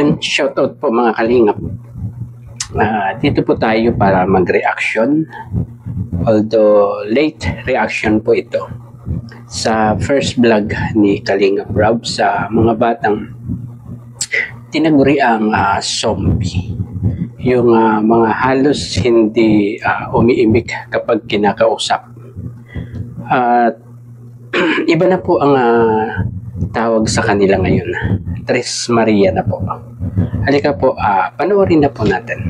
ayun, shoutout po mga kalingap. Dito po tayo para mag-reaction. Although late reaction po ito sa first vlog ni Kalingap Rob sa mga batang tinaguri ang zombie. Yung mga halos hindi umiimik kapag kinakausap. At iba na po ang tawag sa kanila ngayon. Tres Maria na po. Halika po, panoorin na po natin.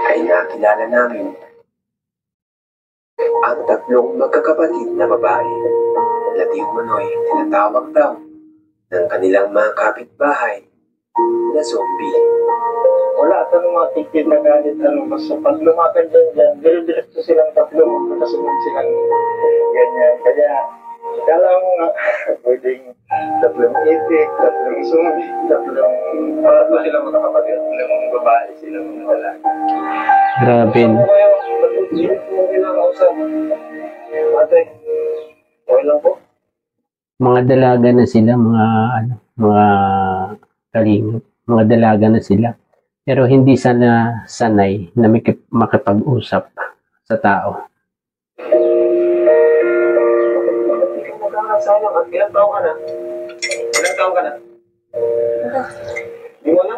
Ay nakilala namin ang tatlong magkakapatid na babae na di umano'y tinatawag daw ng kanilang mga kapitbahay na zombie. Wala at mga tikid na ganit, basta pag lumakan dyan, dire-diretso silang tatlo, magkakasunod silang ganyan. Kaya, kala mo nga, pwedeng tatlong itik, tatlong zombie, tatlong, tatlo silang magkakapatid, tatlong babae, silang mga dalaga. Grabe. Ano kayo, patutulit mo kinakausap. Ate, okay lang po? Mga dalaga na sila, mga kalingap, mga dalaga na sila. Pero hindi sana sanay na makipag-usap sa tao. Ilang taon ka na? Ilang taon ka na? Di mo na?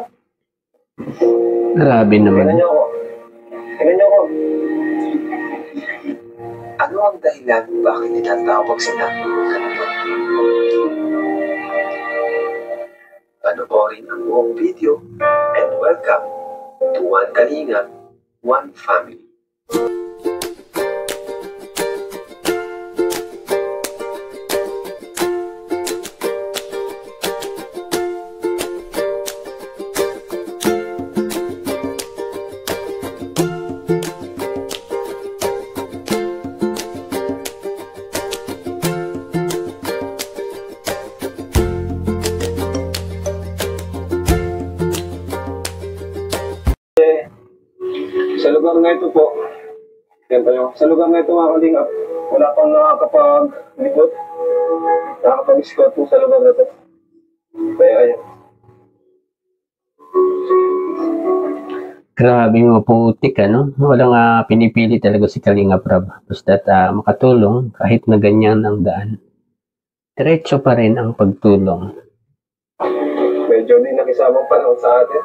Grabe naman. Tingnan niyo ako. Tingnan niyo ako. Ano ang dahilan bakit tinatawag sila ng ganito? Panoorin ang buong video and welcome to One Kalingap, One Family. Sa lugar na ito po, yan tayo. Sa lugar na ito mga kalingap, wala pang nakakapag-likot, nakakapag-scout po sa lugar na ito. Kaya ayan. Grabe mga putik, ano? Walang pinipili talaga si Kalingap Rob. Basta makatulong kahit na ganyan ang daan. Diretso pa rin ang pagtulong. Medyo din nakisamang panahon sa atin.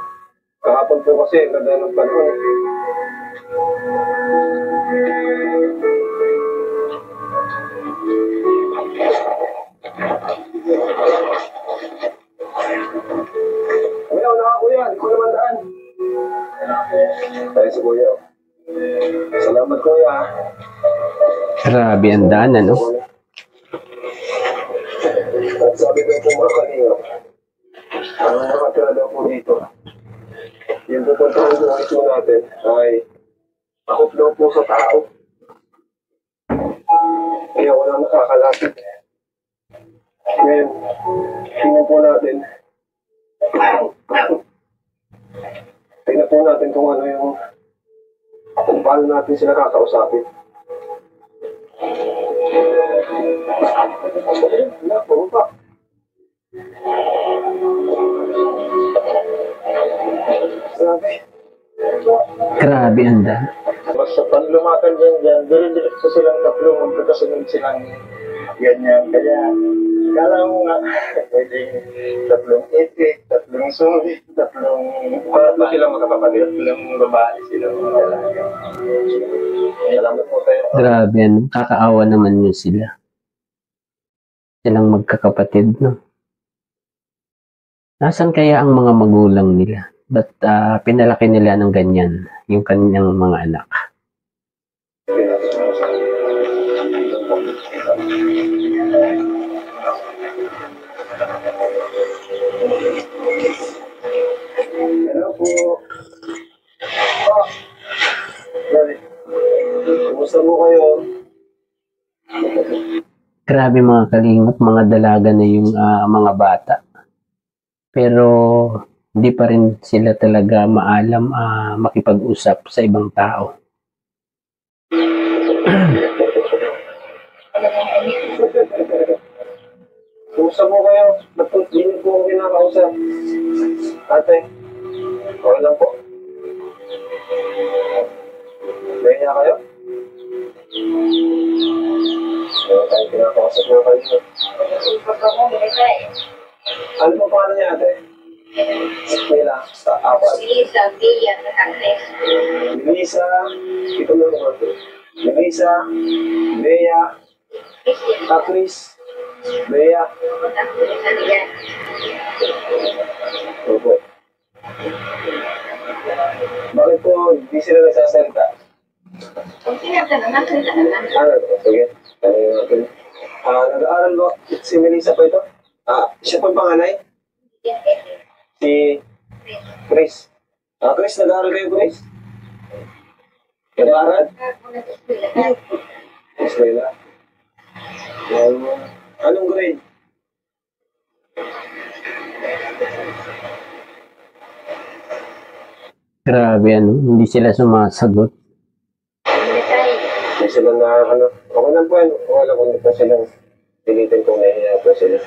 Kahapon po kasi, ganda ng panahon. Kuya, wala ka kuya. Hindi ko naman daan. Tayo si kuya. Salamat kuya. Grabe ang daan, ano? At sabi ko po mga kalingap, ang nakatira daw po dito, yung pupuntahan po ito natin ay takot daw po sa tao. Kaya wala nakakalapit. Ngayon, tingnan po natin. Tingnan po natin kung ano yung kung paano natin sila kakausapin. Wala po ba? Grabe ang daan. Basta pag lumakan dyan, dire-diretso silang tatlo, magkakasunod silang ganyan. Kaya, kala mo nga, pwedeng tatlong itik, tatlong zombie, tatlong, tatlo silang magkakapatid, tatlong babae silang mga dalaga. Salamat po tayo. Grabe, ano? Kakaawa naman yun sila. Silang magkakapatid, no? Nasaan kaya ang mga magulang nila? Ba't pinalaki nila ng ganyan yung kanyang mga anak? Hello po. Dali. Kumusta mo kayo? Grabe mga kalingap, mga dalaga na yung mga bata. Pero hindi pa rin sila talaga maalam makipag-usap sa ibang tao. Kumusta po kayo? Ba't po di niyo po ako kinakausap? Ate, okay lang po. Kaya kayo? Meron tayong kinakausap na kayo. Ano po pangalan niya, ate? Mila, sa apat. Melissa, ito na naman. Melissa, Bea, Chris, Bea. Opo. Bakit po hindi sila nagsasalita? Ano? Sige. Nag-aaral ba si Melissa po ito? Siya po yung panganay? Si Chris. Chris, nag-aaral kayo, Chris? Nag-aaral? Eskwela. Anong grade? Grabe, hindi sila sumasagot. Hindi sila na, okay lang po yan. Okay lang kung hindi pa silang pilitin kung nahihiya po sila.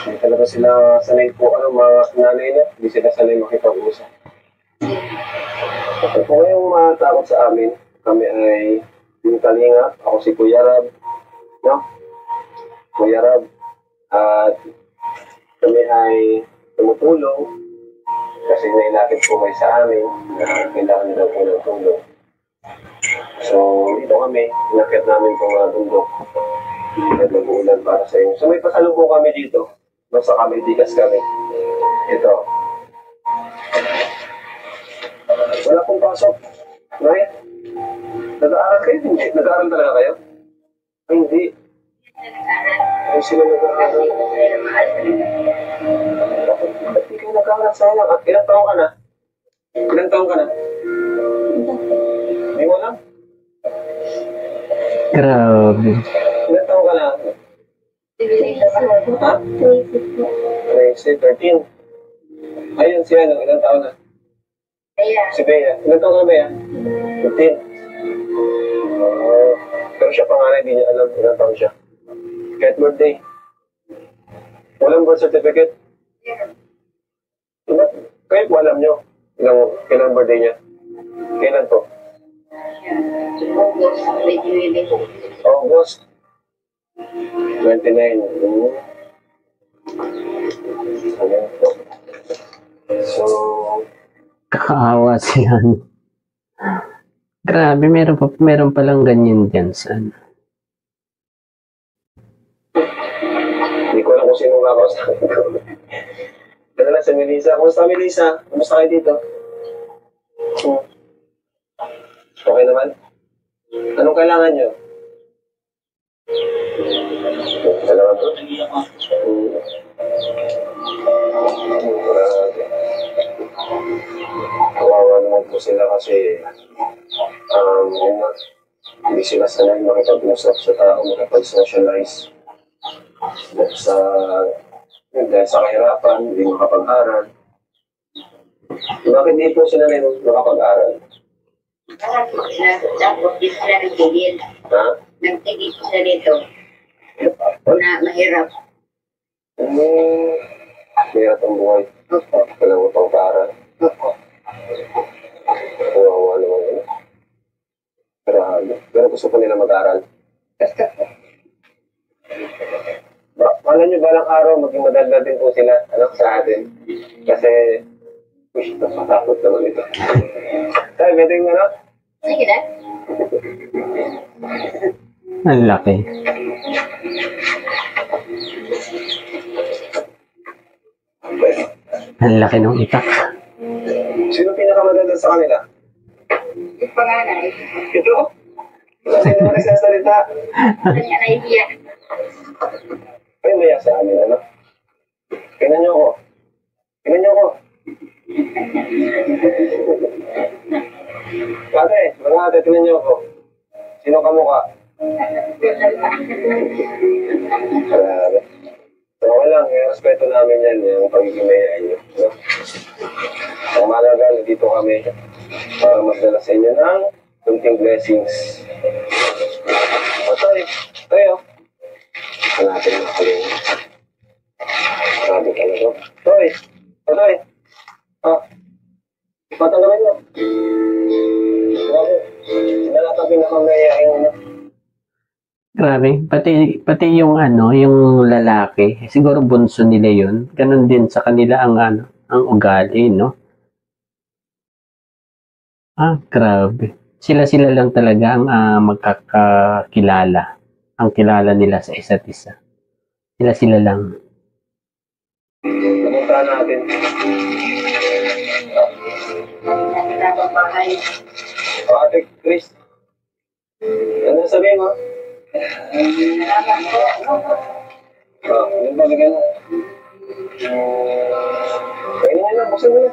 Hindi talaga sila sanay po, mga nanay na. Hindi sila sanay makipag-usap. Kung kayong matakot sa amin, kami ay yung Kalinga, ako si Kuya Rab, no? Kuya Rab, at kami ay tumutulong kasi nailapit po kayo sa amin na kailangan nila po ng tulong. So, dito kami, inakit namin itong bundok at mag-uulan para sa inyo. So, may pasalubong kami dito. Basta kami, digas kami. Ito. Wala pong pasok. Nay, nag-aaral kayo? Hindi. Nag-aaral talaga kayo? Ay, hindi. Ay, sila nag-aaral. Ba't di kayo nag-aaral? Sayang. At ilang taong ka na? Ilang taong ka na? May wala? Grabe. Ilang taong ka na? Ha? 13. Ayun, si ano? Ilang taon na? Si Bea. Ilang taon ka na, Bea? 15. Pero siya pangalan, hindi niya alam ilang taon siya. Kahit birthday. Walang birth certificate. Diba? Kayo po alam nyo ilang birthday niya. Kailan to? August 29. Ayan po. So, Kakaawa siya. Grabe, meron palang ganyan dyan sa hindi ko alam kung sino kakausapin ko. Ganda lang si Melissa. Kumusta, Melissa? Kumusta kayo dito? Okay naman? Anong kailangan nyo? Kailangan to? Kawawa naman po sila kasi hindi sila sanay makipag-usap sa tao, makipag-socialize. Dahil sa kahirapan, hindi makapag-aral. Bakit di po sila rin makapag-aral? Tapos di sila nagtigil. Ha? Nagtigil sila dito na mahirap. Mahirap ang buhay. Walang upang para. Kawawa naman yun. Pero gusto po nila mag-aral. Gusto ko. Alam nyo, balang araw, maging madaldal din po sila sa atin. Kasi, matakot naman ito. Tayo, may tingin Sige na. Ang laki. Ang laki ng itak. Sino pinakamadaldal sa kanila? Yung panganay. Ito? Sino mo nagsasalita? Kanya nahihiya. Ay, maya sa amin, Tingnan niyo ako. Tingnan niyo ako. Mga ate, tingnan niyo ako. Sino kamukha? Grabe. Okay lang, respeto namin yan, yung pagiging mayayain niyo. No? Ang malaga, dito kami para magdala sa inyo ng kunting blessings. O, tayo. natin mga kalinga. Grabe talaga. Toy! Toy! Ah! Patanggalin mo. Grabe. Nalatabi na kami yung Grabe, pati yung ano, yung lalaki, siguro bunso nila yun. Ganon din sa kanila ang ano, ang ugali, no? Grabe. Sila lang talaga ang magkakakilala. Ang kilala nila sa isa't isa. Sila lang. napuntahan natin. Nakakabang bahay. Ate Chris. Ano sabihin mo? Salamat po. Yung bagay mo. Kainin niya na, buksan mo na.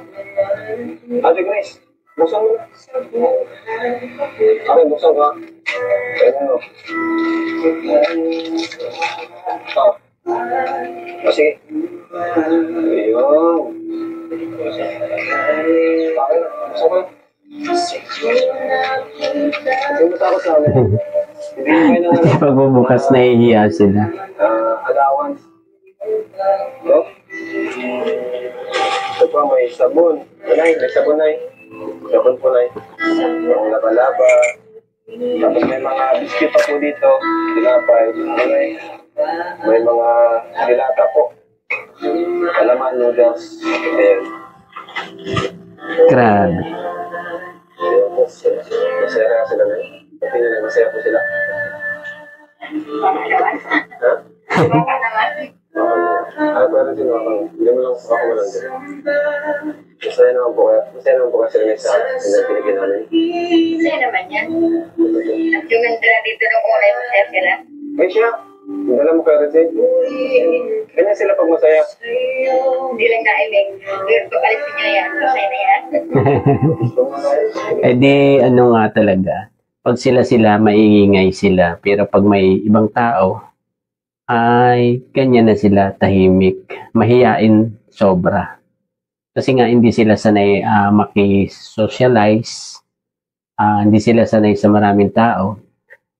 Ate Grace, buksan mo na. Ate, buksan ka. Kainin mo. Sige. Ayun. Bakit? Buksan ka. Hindi mo takot sa amin. Hindi mo Kasi pagbubukas nahihiya sila. allowance. No? Ito pa, may sabon. Nay, may sabon, Nay. Sabon po, Nay. Yung laba-laba. Tapos may mga biscuit pa po dito. Tinapay. Nay. May mga dilata po. Alaman, noodles. Ayan. Grabe. Masaya na sila, Nay. Pati nila, masaya po sila. Pangalawan. Ha? Pangalawan. Pero din ako, hindi mo lang ako malang din. Masaya naman po kasi rin sa pinagpinigyan namin. Sa'yo naman yan. At yung nandala dito ng kulay mo, sir, sila. Ay siya, hindi alam mo kaya rin ganyan sila pag masaya. Hindi lang naimig. Pero pagkalisin nyo yan, masaya na yan. Eh di, ano nga talaga, pag sila, maiingay sila. Pero pag may ibang tao, ay ganyan na sila, tahimik, mahiyain sobra. Kasi nga hindi sila sanay makisocialize, hindi sila sanay sa maraming tao.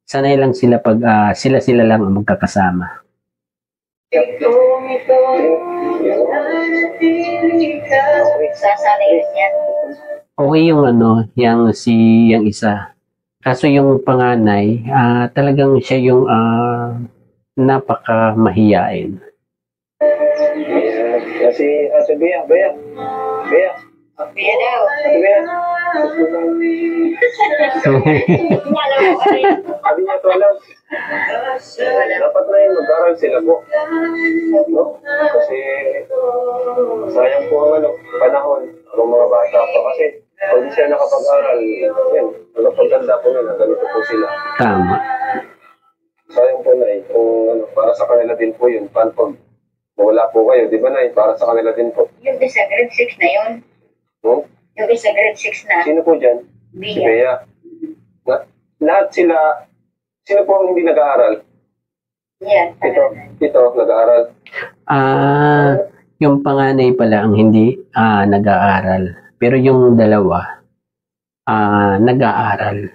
Sanay lang sila pag sila lang ang magkakasama. Sasanay rin yan. Okay yung ano, yung isa. Kaso yung panganay, talagang siya yung napaka mahiyain. Kasi Ate Bea. Kaya daw. Ate Bea. Alam mo ka rin. Sabi niya to alam. Dapat na yun, mag-aral sila po. No? Kasi sayang po ang panahon ng mga bata pa. Kasi pag di sila nakapag-aral, yan, pagtanda po nila, ganito po sila. Tama. Sayang po na kung para sa kanila din po yun. Paano pag wala po kayo, di ba na para sa kanila din po. Yung isa grade 6 na yun. Yung isa grade 6 na. Sino po dyan? Si Bia. Bea. Lahat sila, sino po ang hindi nag-aaral? Yan. Ito, nag-aaral. Yung panganay pala ang hindi nag-aaral. Pero yung dalawa, nag-aaral.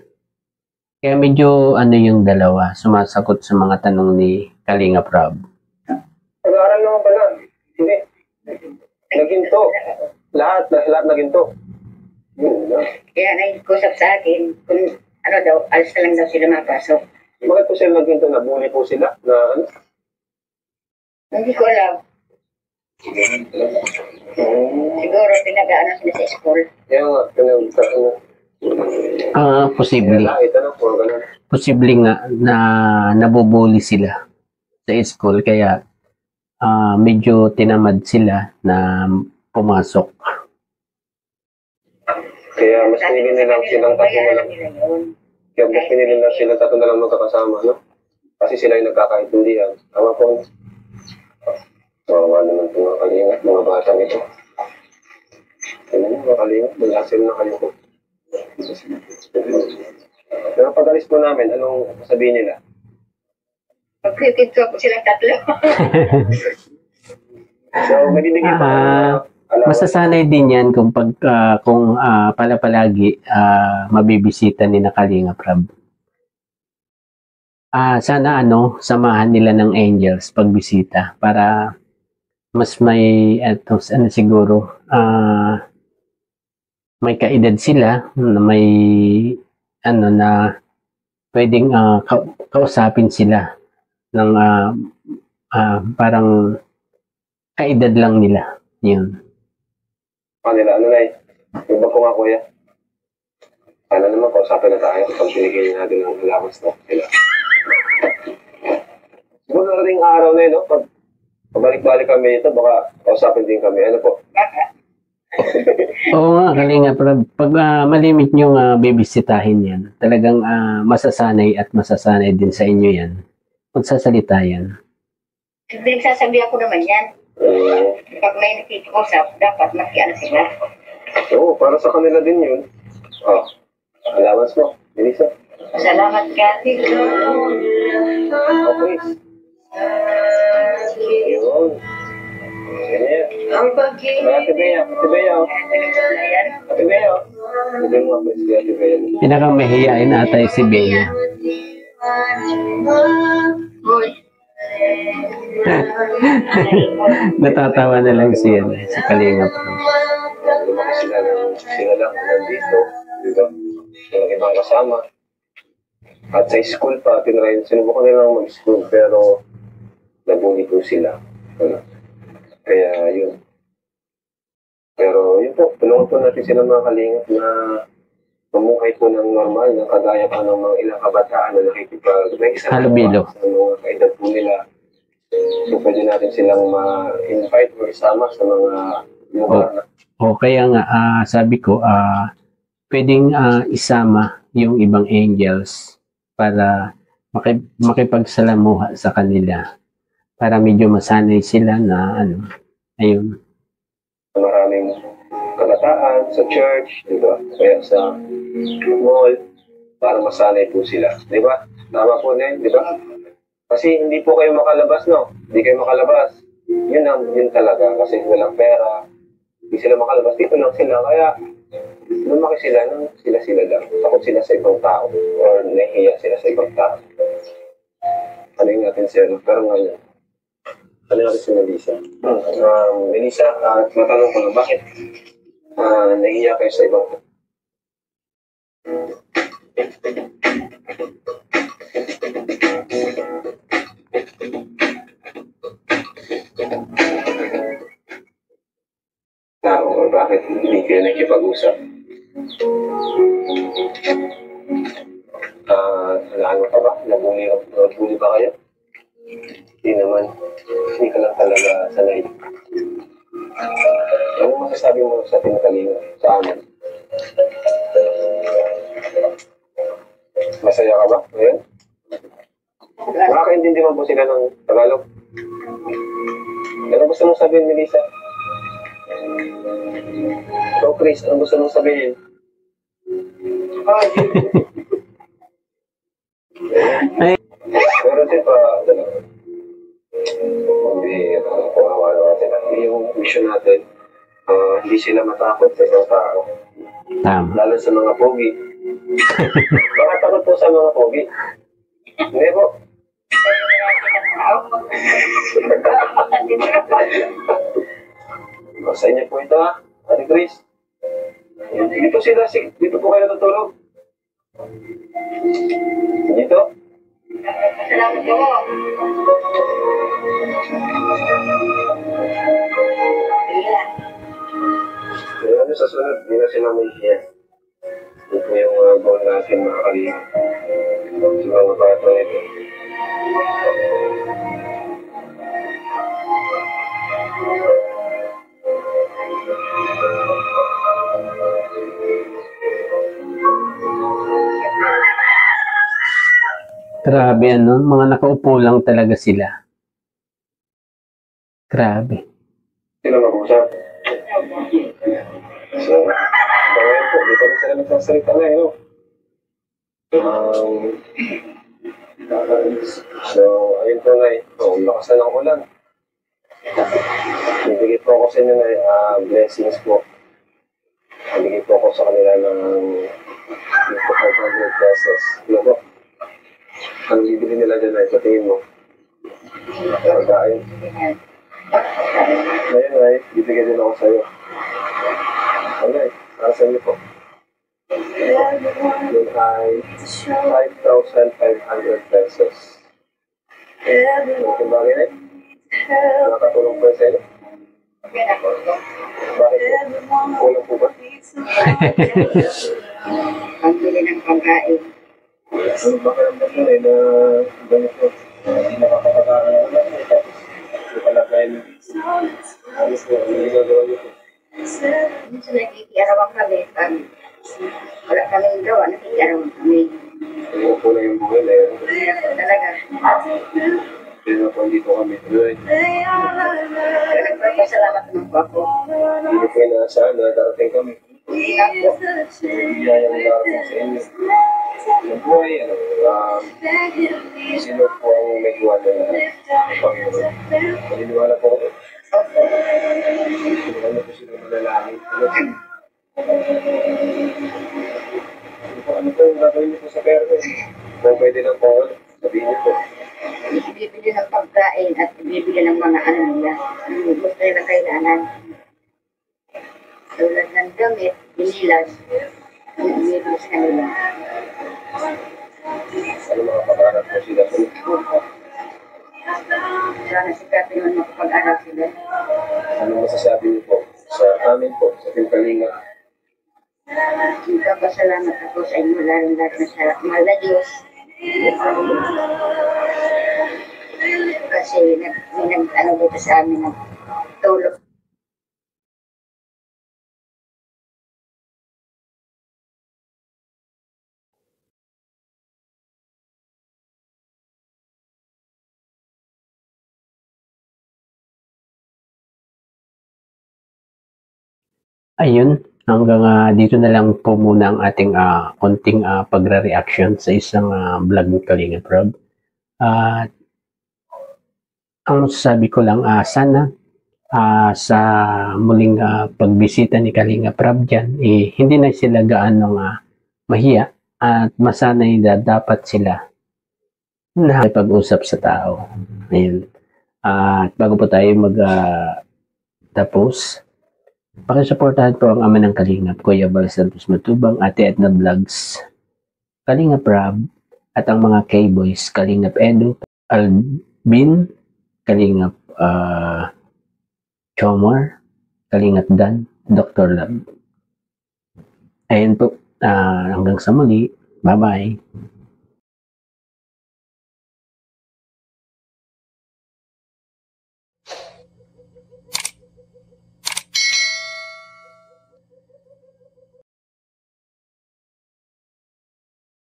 Kaya medyo yung dalawa, sumasagot sa mga tanong ni Kalinga Prab. Nag-aaral naman pala. Hindi. Naginto. Lahat naginto. Kaya nag-usap sa akin, kung ano daw, alas na lang daw sila mapasok. Bakit po sila naginto? Nabuli po sila? Na ano? Hindi ko alam. Siguro pinag-ano sila sa school. Kaya nga, Posible. Itanong po, ganun. Posible nga na nabubuli sila sa school. Kaya medyo tinamad sila na pumasok. Kaya mas pinili nilang silang tatlo na lang. Kaya mas pinili nilang silang tatlo na lang magkakasama, no? Kasi sila yung nagkakaintindihan. Tama po. Mawawa naman po mga kalingat, mga batang ito. Ano yung mga kalingat, malasil na kayo po. Pero pag alis po namin, anong sabihin nila? Magkikinto po silang tatlo. So, magdidikit pa. Masasanay din yan kung palagi mabibisita ni na Kalinga Prab. sana samahan nila ng angels pagbisita para mas may siguro may kaedad sila na may na pwedeng kausapin sila ng parang kaedad lang nila. Yun. Kanila, na eh. Yung ba ko nga, kuya? Sana naman, kausapin na tayo pag binigay natin ng allowance na sila. Siguro na rin araw na yun, no? Pag pabalik-balik kami ito, baka kausapin din kami. Ano po? Oo nga, Kalinga. Pag malimit nyo bibisitahin yan, talagang masasanay at masasanay din sa inyo yan. Magsasalita yan. Pinagsasabi ako naman yan. Pag may nakikikausap, dapat makiano sila. Oo, para sa kanila din yun. Allowance mo, Melissa. Salamat ka. Okay. Yun. Ganyan. Ate Bea. Ate Bea. Ate Bea. Ate mo ako si Ate Bea. Pinakamahiyain atay si Bea. Natatawa na lang siya sa Kalinga. Lumaki sila lang nandito. Diba? Yung ibang kasama. At sa school pa, sinubukan nilang mag-school pero nabuli po sila. Kaya yun. Pero yun po, tulungan po natin sila mga kalingap na mamuhay po ng normal, na kagaya pa ng mga ilang kabataan na Halubilo. Sa mga kaedad po nila. So pwede natin silang ma-invite o isama sa mga lugar na. Kaya nga, sabi ko, pwedeng isama yung ibang angels para makipagsalamuha sa kanila. Para medyo masanay sila na ayun. Maraming kabataan sa church, di ba? Kaya sa mall, para masanay po sila. Di ba? Tama po na yun, di ba? Kasi hindi po kayo makalabas, no? Hindi kayo makalabas. Yun talaga. Kasi walang pera. Hindi sila makalabas. Dito lang sila. Kaya lumaki sila nang sila lang. Takot sila sa ibang tao. Or nahihiya sila sa ibang tao. Ano yung natin sila? Pero ngayon, ano natin si Melissa? Melissa, matanong ko lang, bakit nahihiya kayo sa ibang tao? Or bakit hindi kayo nakipag-usap? Ano ka ba? Nabuli ba kayo? Hindi naman. Hindi ka lang talaga sanay. Ano masasabi mo sa Tinakalinga? Sa amin? Masaya ka ba? Ngayon? Nakakaintindi mo po sila ng Tagalog? Ano gusto mong sabihin, Melissa? So, Chris, ano gusto mong sabihin? Pero din pa, kawawa naman sila. Yung mission natin, hindi sila matakot sa ibang tao. Lalo sa mga pogi. Baka takot po sa mga pogi. Hindi po. Sa inyo po ito, ha? Ate Chris. Dito po kayo natutulog. Dito? Salamat po. Kaya sa sunod, hindi na sila may hiya. Ito po yung goal natin, mga kalihim. Sa mga bata ito. Grabe, mga nakaupo lang talaga sila. Grabe. Sila mag-usap. So, ngayon po, di pa rin sila nagsasalita na, no? So, ayun po na lakas na ng ulan. Bibigay po ako sa inyo na blessings po. Bibigay po ako sa kanila ng 500 pesos. Ano po? Ang bibili nila dyan ay sa tingin mo. Pagkain. Ngayon ay, bibigyan din ako sa'yo. Okay, para sa inyo po. Yun ay 5,500 pesos. Okay, bagay na? Nakatulong po sa inyo? Bakit po? Kulang po ba? Ang bili ng pagkain. Ano ba karamdam mo na ganito? Hindi nakakapag-aaral na lang. Hindi pala kayo. Ano po? Ano ginagawa niyo po? Minsan nakikiarawan kami. Pag wala kaming gawa, nakikiarawan kami. Ano po na yung buhay na yun? Kaya po talaga. Kaya po dito kami. Kaya nagpapasalamat naman po ako. Hindi po inaasahan na darating kami. Ako. Biyayang darating sa inyo. Yung buhay, sino po ang may gawa na Panginoon? Maniniwala po ako. Ano po silang malalangin? Ano po yung gagawin niyo po sa pera ko? Kung pwede lang po, sabihin niyo po. Bibili ng pagkain at bibili ng mga ano nila. Ang gusto nila kailangan. Tulad ng gamit, binilas. Bibili sa kanila. Ano mga pag-aaral po sila po? Sana sikapin naman makapag-aral sila. Ano masasabi niyo po sa amin po, sa Pintalinga? Nagpapasalamat ako sa inyo, lalo-lalo na sa mahal na Diyos. Kasi may nag-ano dito sa amin, nagtulog. Ayun, hanggang dito na lang po muna ang ating konting pagre-reaction sa isang vlog ng Kalinga Prab. At ang masasabi ko lang, sana sa muling pagbisita ni Kalinga Prab dyan, hindi na sila gaano mahiya at masanay na dapat sila na pag-usap sa tao. Ayun. At bago po tayo tapos, pakisuportahan po ang ama ng Kalingap, Kuya Val Santos Matubang, Ate Edna Vlogs, Kalingap Rab, at ang mga K-Boys, Kalingap Edu, Albin, Kalingap Chomar, Kalingap Dan, Dr. Lab. Ayun po, hanggang sa muli. Bye-bye.